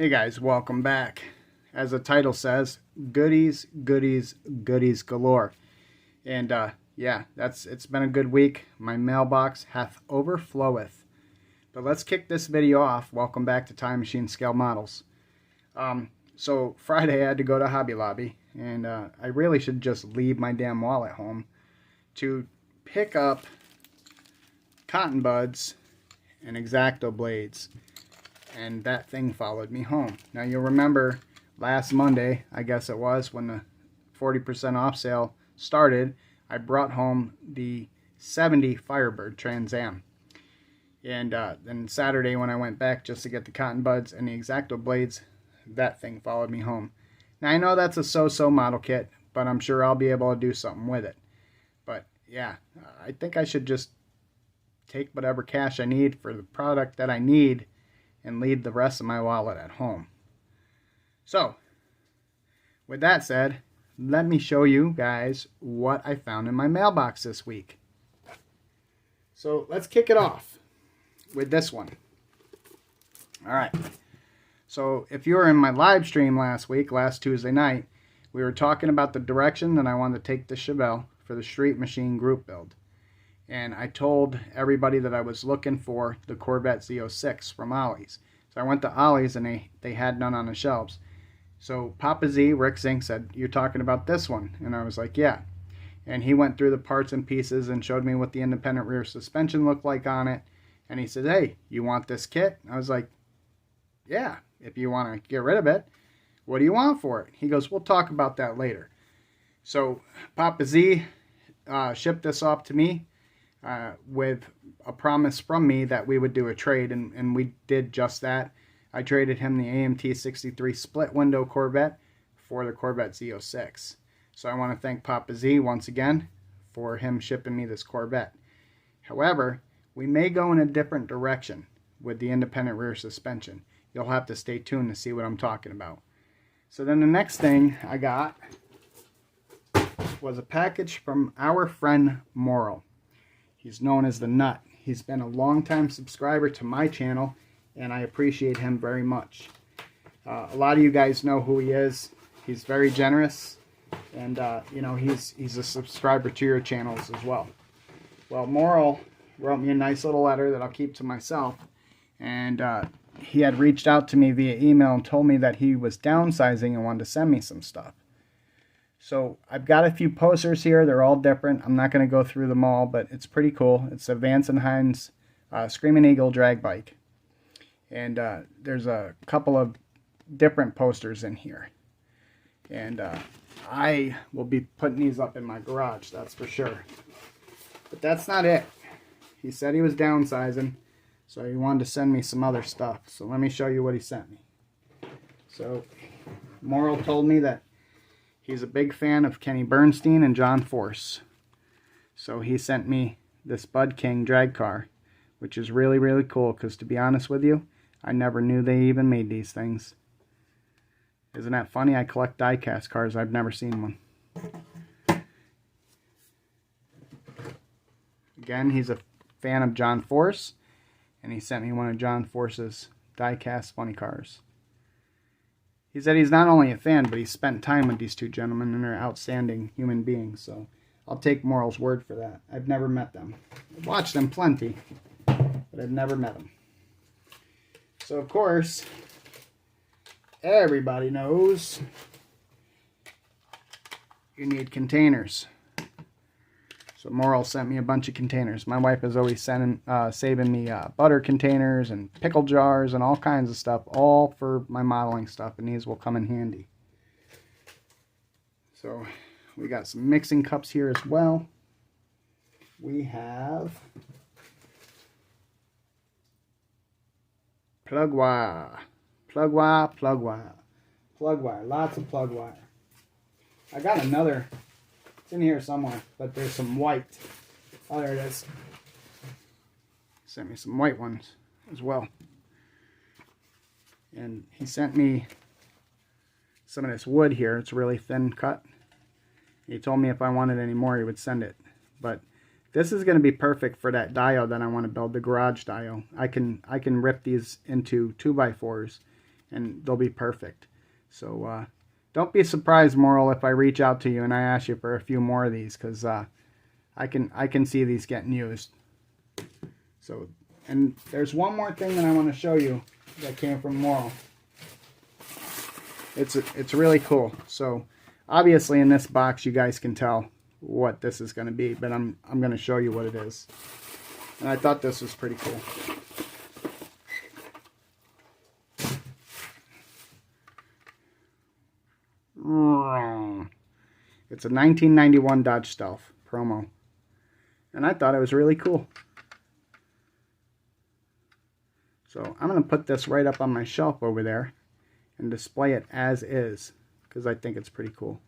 Hey guys, welcome back. As the title says, goodies, goodies, goodies galore. And yeah, it's been a good week. My mailbox hath overfloweth. But let's kick this video off. Welcome back to Time Machine Scale Models. So Friday I had to go to Hobby Lobby, and I really should just leave my damn wallet home to pick up cotton buds and X-Acto blades. And that thing followed me home. Now you'll remember last Monday, I guess it was, when the 40% off sale started, I brought home the 70 Firebird Trans Am. And then Saturday when I went back just to get the cotton buds and the X-Acto blades, that thing followed me home. Now I know that's a so-so model kit, but I'm sure I'll be able to do something with it. But yeah, I think I should just take whatever cash I need for the product that I need and leave the rest of my wallet at home. So, with that said, let me show you guys what I found in my mailbox this week. So, let's kick it off with this one. Alright, so if you were in my live stream last Tuesday night, we were talking about the direction that I wanted to take the Chevelle for the Street Machine group build. And I told everybody that I was looking for the Corvette Z06 from Ollie's. So I went to Ollie's and they had none on the shelves. So Papa Z, Rick Zink, said, "You're talking about this one?" And I was like, "Yeah." And he went through the parts and pieces and showed me what the independent rear suspension looked like on it. And he said, "Hey, you want this kit?" I was like, "Yeah, if you want to get rid of it. What do you want for it?" He goes, "We'll talk about that later." So Papa Z shipped this off to me. With a promise from me that we would do a trade, and we did just that. I traded him the AMT 63 split window Corvette for the Corvette Z06. So I want to thank Papa Z once again for him shipping me this Corvette. However, we may go in a different direction with the independent rear suspension. You'll have to stay tuned to see what I'm talking about. So then the next thing I got was a package from our friend Moral. He's known as the Nut. He's been a long-time subscriber to my channel, and I appreciate him very much. A lot of you guys know who he is. He's very generous, and you know, he's a subscriber to your channels as well. Well, Moral wrote me a nice little letter that I'll keep to myself, and he had reached out to me via email and told me that he was downsizing and wanted to send me some stuff. So I've got a few posters here. They're all different. I'm not going to go through them all, but it's pretty cool. It's a Vance & Hines Screaming Eagle drag bike. And there's a couple of different posters in here. And I will be putting these up in my garage, that's for sure. But that's not it. He said he was downsizing, so he wanted to send me some other stuff. So let me show you what he sent me. So Moral told me that he's a big fan of Kenny Bernstein and John Force. So he sent me this Bud King drag car, which is really, really cool, because to be honest with you, I never knew they even made these things. Isn't that funny? I collect die-cast cars. I've never seen one. Again, he's a fan of John Force, and he sent me one of John Force's die-cast funny cars. He said he's not only a fan, but he's spent time with these two gentlemen, and they're outstanding human beings. So I'll take Moral's word for that. I've never met them. I've watched them plenty, but I've never met them. So, of course, everybody knows you need containers. So Moral sent me a bunch of containers. My wife is always saving me butter containers and pickle jars and all kinds of stuff, all for my modeling stuff, and these will come in handy. So we got some mixing cups here as well. We have plug wire, plug wire, plug wire, plug wire, lots of plug wire. I got another. In here somewhere, but there's some white. Oh, there it is. Sent me some white ones as well. And he sent me some of this wood here. It's really thin cut. He told me if I wanted any more, he would send it. But this is going to be perfect for that dial that I want to build, the garage dial. I can rip these into 2x4s and they'll be perfect. So don't be surprised, Moral, if I reach out to you and I ask you for a few more of these, because I can see these getting used. So, and there's one more thing that I want to show you that came from Moral. It's really cool. So obviously in this box you guys can tell what this is going to be, but I'm going to show you what it is. And I thought this was pretty cool. It's a 1991 Dodge Stealth promo. And I thought it was really cool. So I'm going to put this right up on my shelf over there and display it as is, because I think it's pretty cool.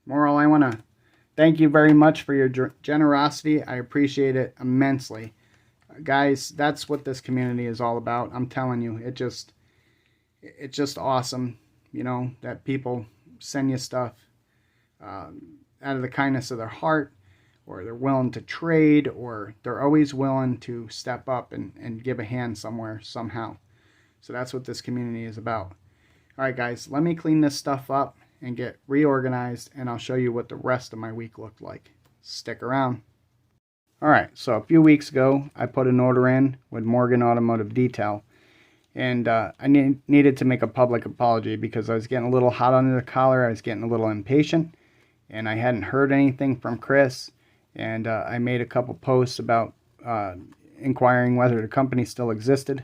Moral, I want to thank you very much for your generosity. I appreciate it immensely. Guys, that's what this community is all about. I'm telling you, it's just awesome, you know, that people send you stuff out of the kindness of their heart, or they're willing to trade, or they're always willing to step up and give a hand somewhere, somehow. So that's what this community is about. Alright guys, let me clean this stuff up and get reorganized, and I'll show you what the rest of my week looked like. Stick around. Alright, so a few weeks ago, I put an order in with Morgan Automotive Detail. And I needed to make a public apology because I was getting a little hot under the collar. I was getting a little impatient, and I hadn't heard anything from Chris. And I made a couple posts about inquiring whether the company still existed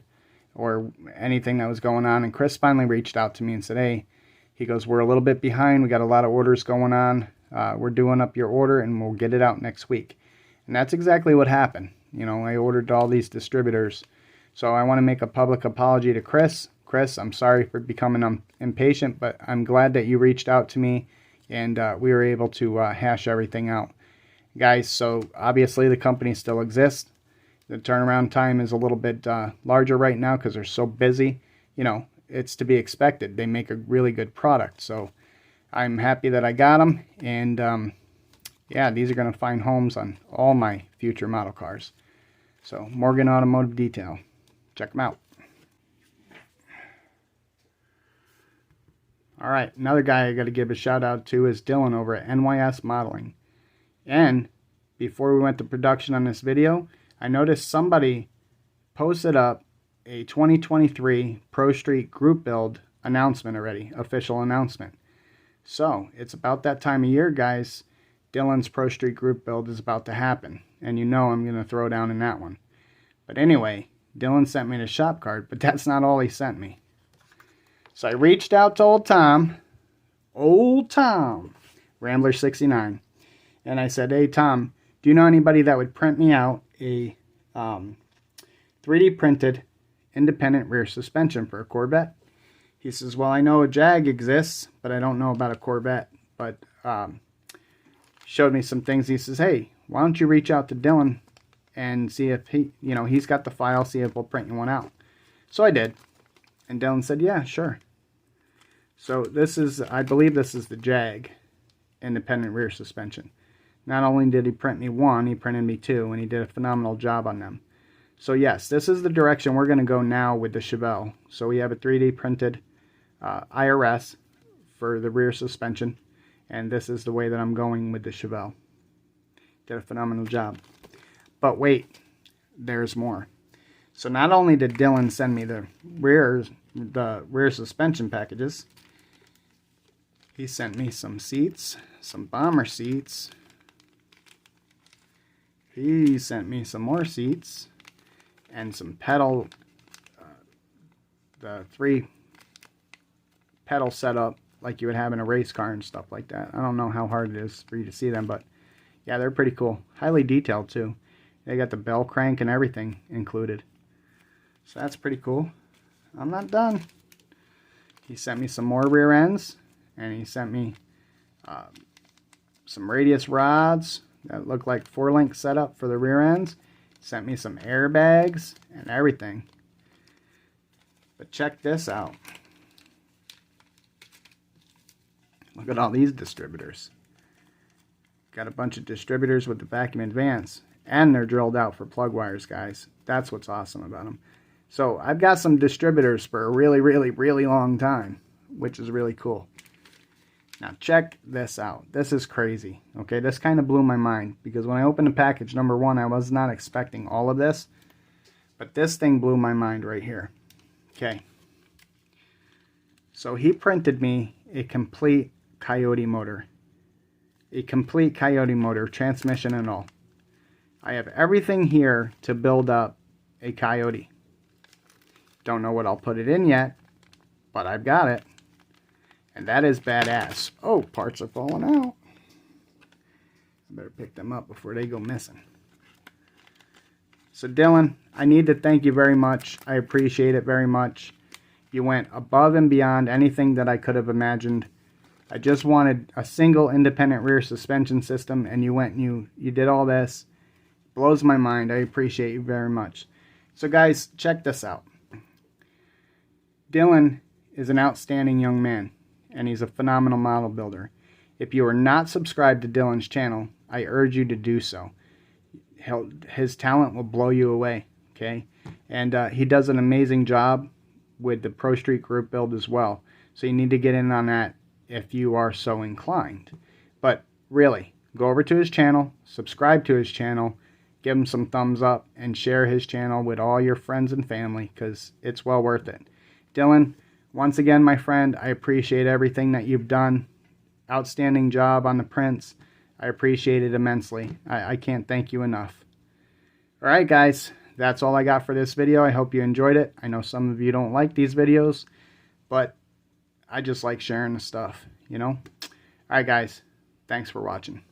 or anything that was going on. And Chris finally reached out to me and said, hey, he goes, we're a little bit behind. We got a lot of orders going on. We're doing up your order, and we'll get it out next week. And that's exactly what happened. You know, I ordered all these distributors. So I want to make a public apology to Chris. Chris, I'm sorry for becoming impatient, but I'm glad that you reached out to me, and we were able to hash everything out. Guys, so obviously the company still exists. The turnaround time is a little bit larger right now because they're so busy. You know, it's to be expected. They make a really good product. So I'm happy that I got them, and yeah, these are going to find homes on all my future model cars. So Morgan Automotive Detail. Check them out. Alright, another guy I got to give a shout out to is Dylan over at NYS Modeling. And before we went to production on this video, I noticed somebody posted up a 2023 Pro Street group build announcement already, official announcement. So, it's about that time of year, guys. Dylan's Pro Street group build is about to happen, and you know I'm going to throw down in that one. But anyway, Dylan sent me the shop card, but that's not all he sent me. So I reached out to old Tom, Rambler 69, and I said, hey Tom, do you know anybody that would print me out a 3D printed independent rear suspension for a Corvette? He says, well, I know a Jag exists, but I don't know about a Corvette. But showed me some things. He says, hey, why don't you reach out to Dylan and see if he, you know, he's got the file, see if we'll print you one out. So I did. And Dylan said, yeah, sure. So this is, I believe this is the Jag independent rear suspension. Not only did he print me one, he printed me two, and he did a phenomenal job on them. So yes, this is the direction we're going to go now with the Chevelle. So we have a 3D printed IRS for the rear suspension, and this is the way that I'm going with the Chevelle. Did a phenomenal job. But wait, there's more. So not only did Dylan send me the rear suspension packages, he sent me some seats, some bomber seats. He sent me some more seats and some pedal, the 3 pedal setup like you would have in a race car and stuff like that. I don't know how hard it is for you to see them, but yeah, they're pretty cool. Highly detailed too. They got the bell crank and everything included. So that's pretty cool. I'm not done. He sent me some more rear ends, and he sent me some radius rods that look like 4-link setup for the rear ends. He sent me some airbags and everything. But check this out. Look at all these distributors. Got a bunch of distributors with the vacuum advance, and they're drilled out for plug wires, guys. That's what's awesome about them. So I've got some distributors for a really, really, really long time, which is really cool. Now check this out. This is crazy. Okay, this kind of blew my mind because when I opened the package, number one, I was not expecting all of this. But this thing blew my mind right here. Okay. So he printed me a complete Coyote motor. A complete Coyote motor, transmission and all. I have everything here to build up a Coyote. Don't know what I'll put it in yet, but I've got it. And that is badass. Oh, parts are falling out. I better pick them up before they go missing. So Dylan, I need to thank you very much. I appreciate it very much. You went above and beyond anything that I could have imagined. I just wanted a single independent rear suspension system, and you went and you did all this. Blows my mind. I appreciate you very much. So guys, check this out. Dylan is an outstanding young man, and he's a phenomenal model builder. If you are not subscribed to Dylan's channel, I urge you to do so. His talent will blow you away, okay? And he does an amazing job with the Pro Street Group build as well. So you need to get in on that if you are so inclined. But really, go over to his channel, subscribe to his channel, give him some thumbs up, and share his channel with all your friends and family because it's well worth it. Dylan, once again, my friend, I appreciate everything that you've done. Outstanding job on the prints. I appreciate it immensely. I can't thank you enough. Alright guys, that's all I got for this video. I hope you enjoyed it. I know some of you don't like these videos, but I just like sharing the stuff, you know? Alright guys, thanks for watching.